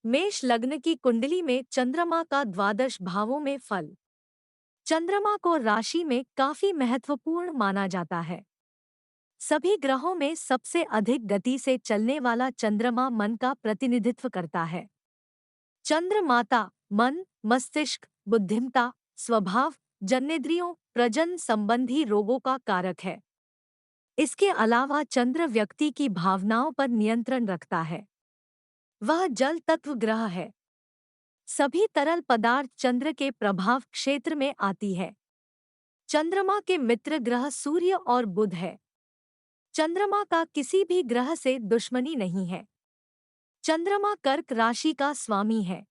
मेष लग्न की कुंडली में चंद्रमा का द्वादश भावों में फल। चंद्रमा को राशि में काफी महत्वपूर्ण माना जाता है। सभी ग्रहों में सबसे अधिक गति से चलने वाला चंद्रमा मन का प्रतिनिधित्व करता है। चंद्र माता मन, मस्तिष्क, बुद्धिमत्ता, स्वभाव, जन्नेंद्रियों, प्रजनन संबंधी रोगों का कारक है। इसके अलावा चंद्र व्यक्ति की भावनाओं पर नियंत्रण रखता है। वह जल तत्व ग्रह है। सभी तरल पदार्थ चंद्र के प्रभाव क्षेत्र में आती है। चंद्रमा के मित्र ग्रह सूर्य और बुध है। चंद्रमा का किसी भी ग्रह से दुश्मनी नहीं है। चंद्रमा कर्क राशि का स्वामी है।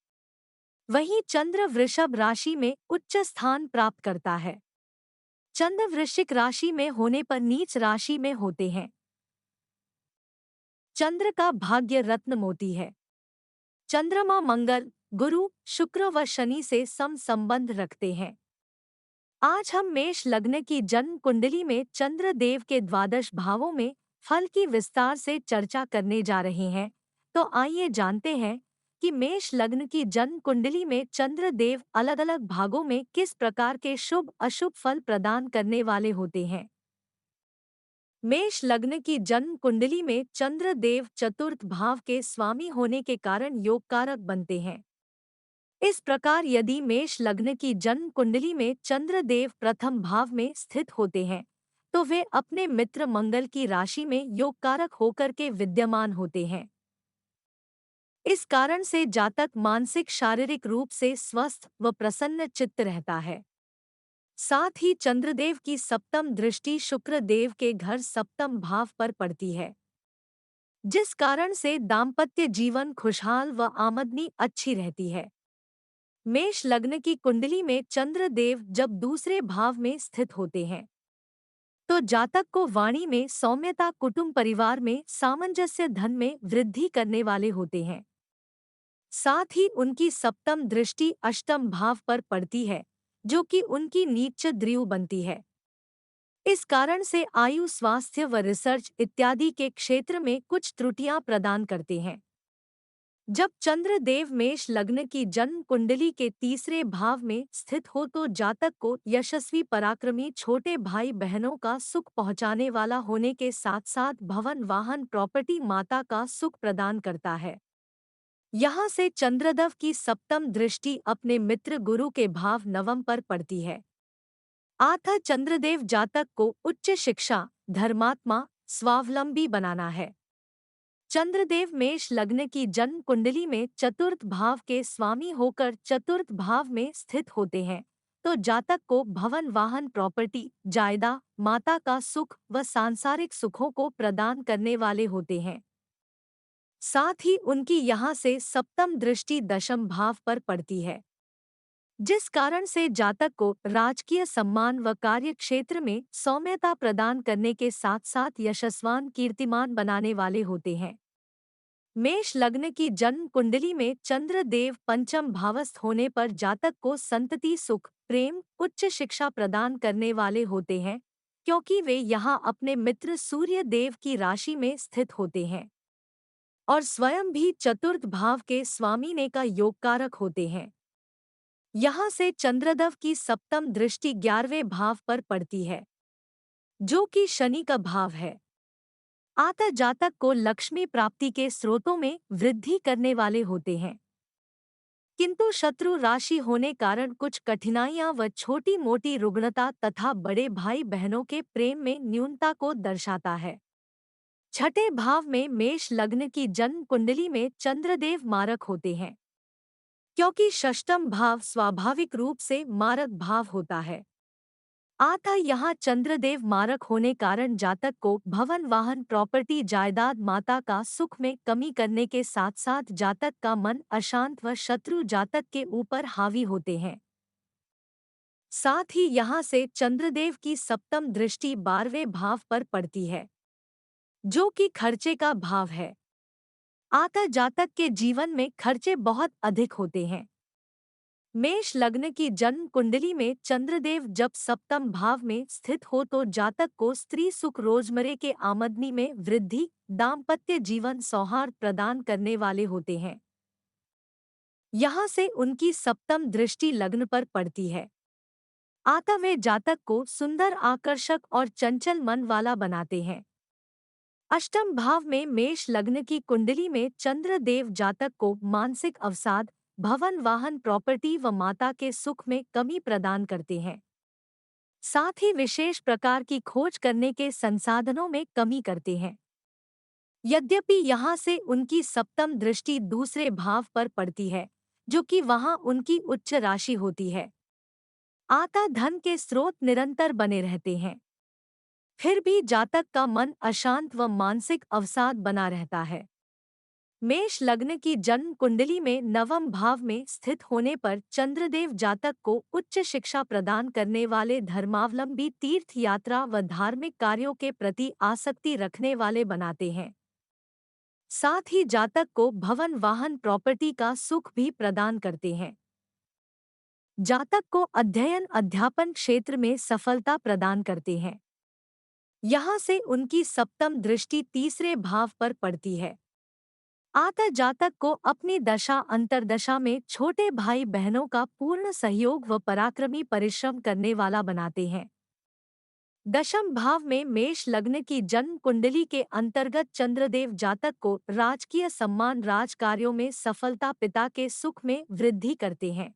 वहीं चंद्र वृषभ राशि में उच्च स्थान प्राप्त करता है। चंद्र वृश्चिक राशि में होने पर नीच राशि में होते हैं। चंद्र का भाग्य रत्न मोती है। चंद्रमा मंगल, गुरु, शुक्र व शनि से सम संबंध रखते हैं। आज हम मेष लग्न की जन्म कुंडली में चंद्र देव के द्वादश भावों में फल की विस्तार से चर्चा करने जा रहे हैं। तो आइए जानते हैं कि मेष लग्न की जन्म कुंडली में चंद्र देव अलग अलग भागों में किस प्रकार के शुभ अशुभ फल प्रदान करने वाले होते हैं। मेष लग्न की जन्म कुंडली में चंद्र देव चतुर्थ भाव के स्वामी होने के कारण योगकारक बनते हैं। इस प्रकार यदि मेष लग्न की जन्म कुंडली में चंद्रदेव प्रथम भाव में स्थित होते हैं तो वे अपने मित्र मंगल की राशि में योगकारक होकर के विद्यमान होते हैं। इस कारण से जातक मानसिक शारीरिक रूप से स्वस्थ व प्रसन्न चित्त रहता है। साथ ही चंद्रदेव की सप्तम दृष्टि शुक्र देव के घर सप्तम भाव पर पड़ती है, जिस कारण से दाम्पत्य जीवन खुशहाल व आमदनी अच्छी रहती है। मेष लग्न की कुंडली में चंद्र देव जब दूसरे भाव में स्थित होते हैं तो जातक को वाणी में सौम्यता, कुटुंब परिवार में सामंजस्य, धन में वृद्धि करने वाले होते हैं। साथ ही उनकी सप्तम दृष्टि अष्टम भाव पर पड़ती है, जो कि उनकी नीच द्रियु बनती है। इस कारण से आयु, स्वास्थ्य व रिसर्च इत्यादि के क्षेत्र में कुछ त्रुटियां प्रदान करते हैं। जब चंद्रदेव मेष लग्न की जन्म कुंडली के तीसरे भाव में स्थित हो तो जातक को यशस्वी, पराक्रमी, छोटे भाई बहनों का सुख पहुंचाने वाला होने के साथ साथ भवन, वाहन, प्रॉपर्टी, माता का सुख प्रदान करता है। यहाँ से चंद्रदेव की सप्तम दृष्टि अपने मित्र गुरु के भाव नवम पर पड़ती है। आथा चंद्रदेव जातक को उच्च शिक्षा, धर्मात्मा, स्वावलंबी बनाना है। चंद्रदेव मेष लग्न की जन्म कुंडली में चतुर्थ भाव के स्वामी होकर चतुर्थ भाव में स्थित होते हैं तो जातक को भवन, वाहन, प्रॉपर्टी, जायदाद, माता का सुख व सांसारिक सुखों को प्रदान करने वाले होते हैं। साथ ही उनकी यहाँ से सप्तम दृष्टि दशम भाव पर पड़ती है, जिस कारण से जातक को राजकीय सम्मान व कार्य क्षेत्र में सौम्यता प्रदान करने के साथ साथ यशस्वान, कीर्तिमान बनाने वाले होते हैं। मेष लग्न की जन्म कुंडली में चंद्र देव पंचम भावस्थ होने पर जातक को संतति, सुख, प्रेम, उच्च शिक्षा प्रदान करने वाले होते हैं, क्योंकि वे यहाँ अपने मित्र सूर्य देव की राशि में स्थित होते हैं और स्वयं भी चतुर्थ भाव के स्वामी का योगकारक होते हैं। यहाँ से चंद्रदेव की सप्तम दृष्टि 11वें भाव पर पड़ती है, जो कि शनि का भाव है। आता जातक को लक्ष्मी प्राप्ति के स्रोतों में वृद्धि करने वाले होते हैं, किंतु शत्रु राशि होने कारण कुछ कठिनाइयां व छोटी मोटी रुग्णता तथा बड़े भाई बहनों के प्रेम में न्यूनता को दर्शाता है। छठे भाव में मेष लग्न की जन्म कुंडली में चंद्रदेव मारक होते हैं, क्योंकि षष्ठम भाव स्वाभाविक रूप से मारक भाव होता है। आथा यहाँ चंद्रदेव मारक होने कारण जातक को भवन, वाहन, प्रॉपर्टी, जायदाद, माता का सुख में कमी करने के साथ साथ जातक का मन अशांत व शत्रु जातक के ऊपर हावी होते हैं। साथ ही यहाँ से चंद्रदेव की सप्तम दृष्टि 12वें भाव पर पड़ती है, जो कि खर्चे का भाव है। आथा जातक के जीवन में खर्चे बहुत अधिक होते हैं। मेष लग्न की जन्म कुंडली में चंद्रदेव जब सप्तम भाव में स्थित हो तो जातक को स्त्री सुख, रोजमर्रे के आमदनी में वृद्धि, दाम्पत्य जीवन सौहार्द प्रदान करने वाले होते हैं। यहाँ से उनकी सप्तम दृष्टि लग्न पर पड़ती है। आता वे जातक को सुंदर, आकर्षक और चंचल मन वाला बनाते हैं। अष्टम भाव में मेष लग्न की कुंडली में चंद्रदेव जातक को मानसिक अवसाद, भवन, वाहन, प्रॉपर्टी व माता के सुख में कमी प्रदान करते हैं। साथ ही विशेष प्रकार की खोज करने के संसाधनों में कमी करते हैं। यद्यपि यहाँ से उनकी सप्तम दृष्टि दूसरे भाव पर पड़ती है, जो कि वहाँ उनकी उच्च राशि होती है। आता धन के स्रोत निरंतर बने रहते हैं। फिर भी जातक का मन अशांत व मानसिक अवसाद बना रहता है। मेष लग्न की जन्म कुंडली में नवम भाव में स्थित होने पर चंद्रदेव जातक को उच्च शिक्षा प्रदान करने वाले, धर्मावलंबी, तीर्थ यात्रा व धार्मिक कार्यों के प्रति आसक्ति रखने वाले बनाते हैं। साथ ही जातक को भवन, वाहन, प्रॉपर्टी का सुख भी प्रदान करते हैं। जातक को अध्ययन, अध्यापन क्षेत्र में सफलता प्रदान करते हैं। यहाँ से उनकी सप्तम दृष्टि तीसरे भाव पर पड़ती है। आता जातक को अपनी दशा अंतर्दशा में छोटे भाई बहनों का पूर्ण सहयोग व पराक्रमी परिश्रम करने वाला बनाते हैं। दशम भाव में मेष लग्न की जन्म कुंडली के अंतर्गत चंद्रदेव जातक को राजकीय सम्मान, राजकार्यों में सफलता, पिता के सुख में वृद्धि करते हैं।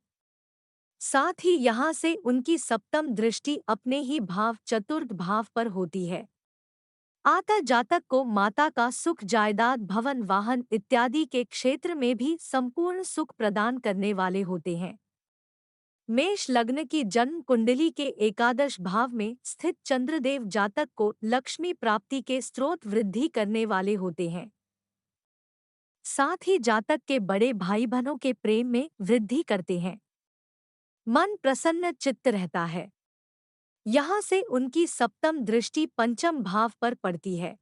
साथ ही यहाँ से उनकी सप्तम दृष्टि अपने ही भाव चतुर्थ भाव पर होती है। आता जातक को माता का सुख, जायदाद, भवन, वाहन इत्यादि के क्षेत्र में भी संपूर्ण सुख प्रदान करने वाले होते हैं। मेष लग्न की जन्म कुंडली के एकादश भाव में स्थित चंद्रदेव जातक को लक्ष्मी प्राप्ति के स्रोत, वृद्धि करने वाले होते हैं। साथ ही जातक के बड़े भाई बहनों के प्रेम में वृद्धि करते हैं। मन प्रसन्न चित्त रहता है। यहाँ से उनकी सप्तम दृष्टि पंचम भाव पर पड़ती है।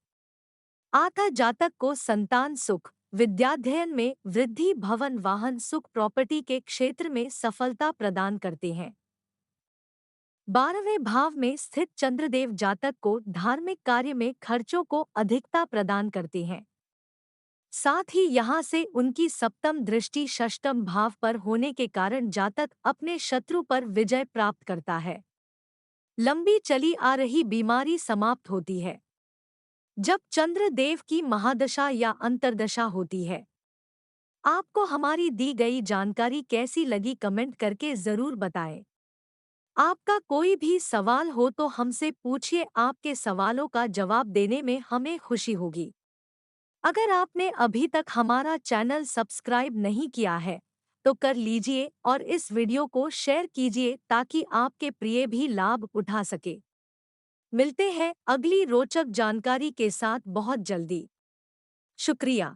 आता जातक को संतान सुख, विद्याध्ययन में वृद्धि, भवन, वाहन, सुख, प्रॉपर्टी के क्षेत्र में सफलता प्रदान करते हैं। 12वें भाव में स्थित चंद्रदेव जातक को धार्मिक कार्य में खर्चों को अधिकता प्रदान करते हैं। साथ ही यहाँ से उनकी सप्तम दृष्टि षष्ठम भाव पर होने के कारण जातक अपने शत्रु पर विजय प्राप्त करता है। लंबी चली आ रही बीमारी समाप्त होती है जब चंद्रदेव की महादशा या अंतर्दशा होती है। आपको हमारी दी गई जानकारी कैसी लगी, कमेंट करके जरूर बताएं। आपका कोई भी सवाल हो तो हमसे पूछिए, आपके सवालों का जवाब देने में हमें खुशी होगी। अगर आपने अभी तक हमारा चैनल सब्सक्राइब नहीं किया है तो कर लीजिए और इस वीडियो को शेयर कीजिए ताकि आपके प्रिय भी लाभ उठा सके। मिलते हैं अगली रोचक जानकारी के साथ बहुत जल्दी। शुक्रिया।